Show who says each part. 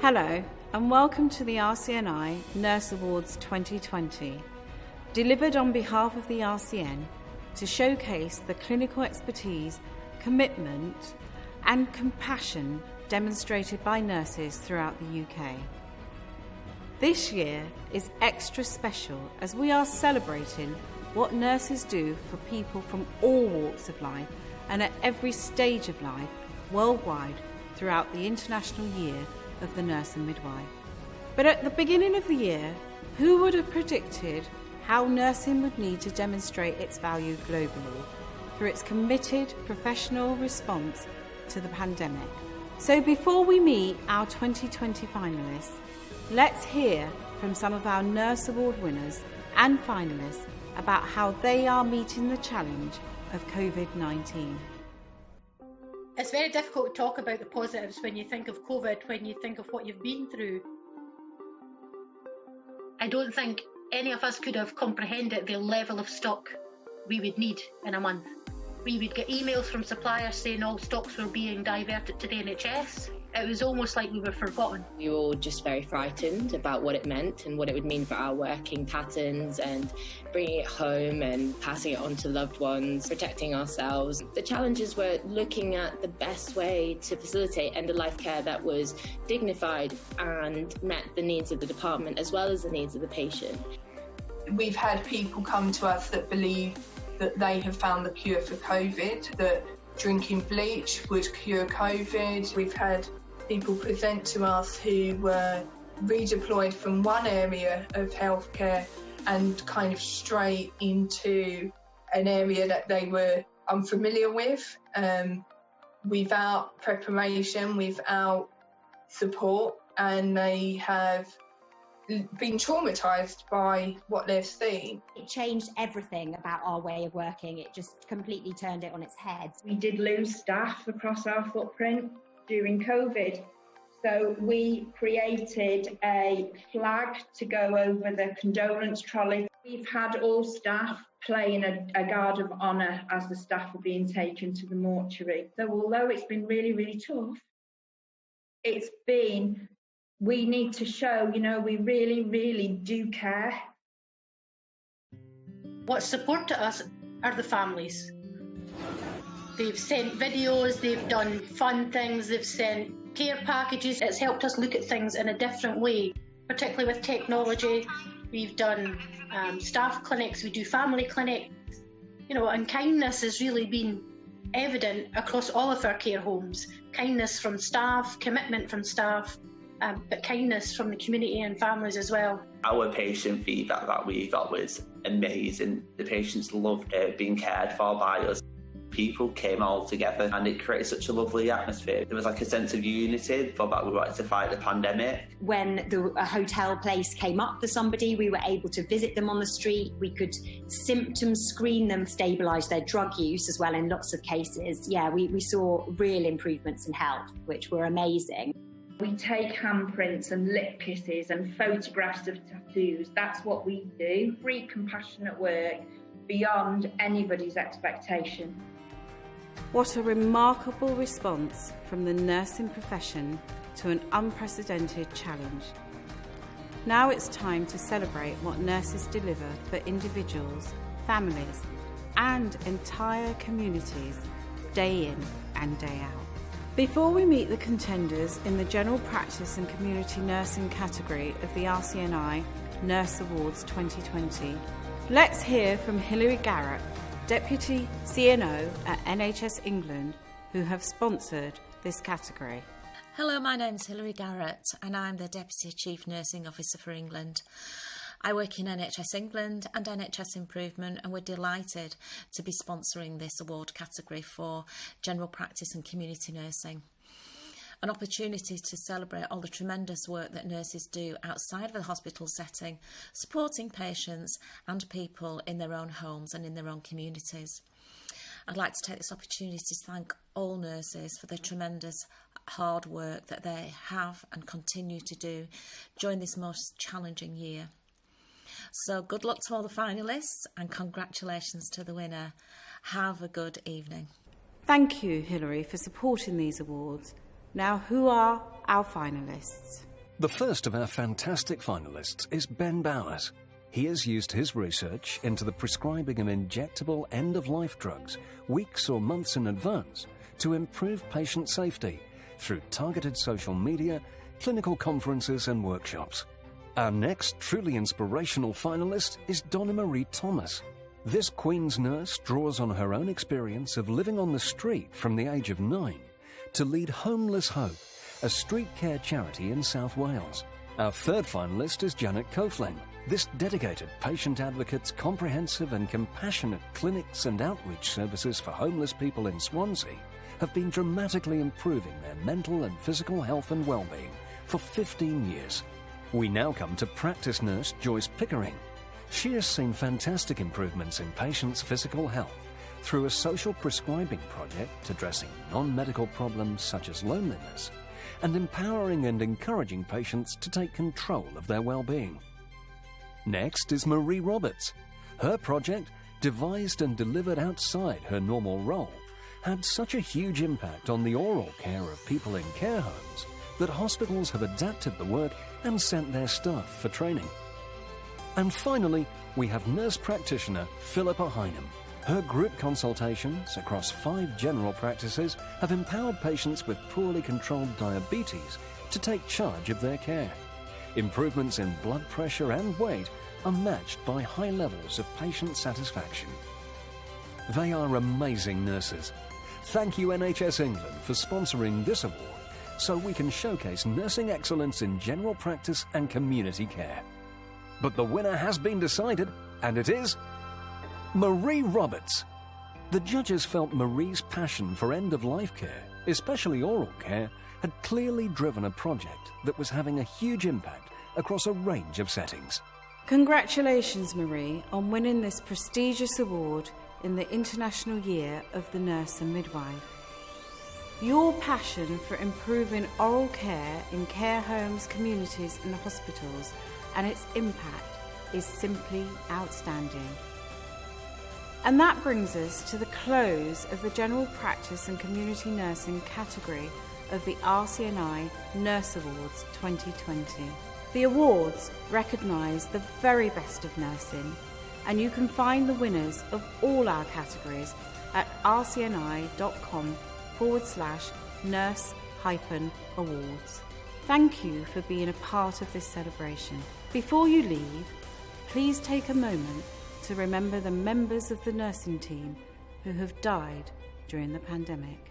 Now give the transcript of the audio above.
Speaker 1: Hello and welcome to the RCNI Nurse Awards 2020, delivered on behalf of the RCN to showcase the clinical expertise, commitment and compassion demonstrated by nurses throughout the UK. This year is extra special as we are celebrating what nurses do for people from all walks of life and at every stage of life worldwide throughout the International Year of the Nurse and Midwife. But at the beginning of the year, who would have predicted how nursing would need to demonstrate its value globally through its committed professional response to the pandemic? So before we meet our 2020 finalists, let's hear from some of our Nurse Award winners and finalists about how they are meeting the challenge of COVID-19.
Speaker 2: It's very difficult to talk about the positives when you think of COVID, when you think of what you've been through. I don't think any of us could have comprehended the level of stock we would need in a month. We would get emails from suppliers saying all stocks were being diverted to the NHS. It was almost like we were forgotten.
Speaker 3: We were all just very frightened about what it meant and what it would mean for our working patterns and bringing it home and passing it on to loved ones, protecting ourselves. The challenges were looking at the best way to facilitate end-of-life care that was dignified and met the needs of the department as well as the needs of the patient.
Speaker 4: We've had people come to us that believe that they have found the cure for COVID, that drinking bleach would cure COVID. We've had people present to us who were redeployed from one area of healthcare and kind of straight into an area that they were unfamiliar with, without preparation, without support, and they have been traumatised by what they've seen.
Speaker 5: It changed everything about our way of working. It just completely turned it on its head.
Speaker 6: We did lose staff across our footprint during COVID. So we created a flag to go over the condolence trolley. We've had all staff playing a guard of honour as the staff are being taken to the mortuary. So although it's been really, really tough, we need to show, we really, really do care.
Speaker 2: What's supported us are the families. They've sent videos, they've done fun things, they've sent care packages. It's helped us look at things in a different way, particularly with technology. We've done staff clinics, we do family clinics, and kindness has really been evident across all of our care homes. Kindness from staff, commitment from staff, but kindness from the community and families as well.
Speaker 7: Our patient feedback that we got was amazing. The patients loved being cared for by us. People came all together and it created such a lovely atmosphere. There was like a sense of unity for that we wanted to fight the pandemic.
Speaker 5: When a hotel place came up for somebody, we were able to visit them on the street. We could symptom screen them, stabilise their drug use as well in lots of cases. Yeah, we saw real improvements in health, which were amazing.
Speaker 6: We take handprints and lip kisses and photographs of tattoos. That's what we do. Free compassionate work beyond anybody's expectation.
Speaker 1: What a remarkable response from the nursing profession to an unprecedented challenge. Now it's time to celebrate what nurses deliver for individuals, families, and entire communities day in and day out. Before we meet the contenders in the General Practice and Community Nursing category of the RCNI Nurse Awards 2020, let's hear from Hilary Garrett, Deputy CNO at NHS England, who have sponsored this category.
Speaker 8: Hello, my name's Hilary Garrett and I'm the Deputy Chief Nursing Officer for England. I work in NHS England and NHS Improvement, and we're delighted to be sponsoring this award category for general practice and community nursing. An opportunity to celebrate all the tremendous work that nurses do outside of the hospital setting, supporting patients and people in their own homes and in their own communities. I'd like to take this opportunity to thank all nurses for the tremendous hard work that they have and continue to do during this most challenging year. So good luck to all the finalists and congratulations to the winner. Have a good evening.
Speaker 1: Thank you, Hilary, for supporting these awards. Now, who are our finalists?
Speaker 9: The first of our fantastic finalists is Ben Bowers. He has used his research into the prescribing of injectable end-of-life drugs weeks or months in advance to improve patient safety through targeted social media, clinical conferences and workshops. Our next truly inspirational finalist is Donna Marie Thomas. This Queen's nurse draws on her own experience of living on the street from the age of 9 to lead Homeless Hope, a street care charity in South Wales. Our third finalist is Janet Coughlin. This dedicated patient advocate's comprehensive and compassionate clinics and outreach services for homeless people in Swansea have been dramatically improving their mental and physical health and well-being for 15 years. We now come to practice nurse Joyce Pickering. She has seen fantastic improvements in patients' physical health through a social prescribing project addressing non-medical problems such as loneliness and empowering and encouraging patients to take control of their well-being. Next is Marie Roberts. Her project, devised and delivered outside her normal role, had such a huge impact on the oral care of people in care homes that hospitals have adapted the work and sent their staff for training. And finally, we have nurse practitioner Philippa Hynam. Her group consultations across 5 general practices have empowered patients with poorly controlled diabetes to take charge of their care. Improvements in blood pressure and weight are matched by high levels of patient satisfaction. They are amazing nurses. Thank you NHS England for sponsoring this award so we can showcase nursing excellence in general practice and community care. But the winner has been decided, and it is Marie Roberts. The judges felt Marie's passion for end-of-life care, especially oral care, had clearly driven a project that was having a huge impact across a range of settings.
Speaker 1: Congratulations, Marie, on winning this prestigious award in the International Year of the Nurse and Midwife. Your passion for improving oral care in care homes, communities and hospitals and its impact is simply outstanding. And that brings us to the close of the General Practice and Community Nursing category of the RCNI Nurse Awards 2020. The awards recognise the very best of nursing, and you can find the winners of all our categories at rcni.com/nurse-awards. Thank you for being a part of this celebration. Before you leave, please take a moment to remember the members of the nursing team who have died during the pandemic.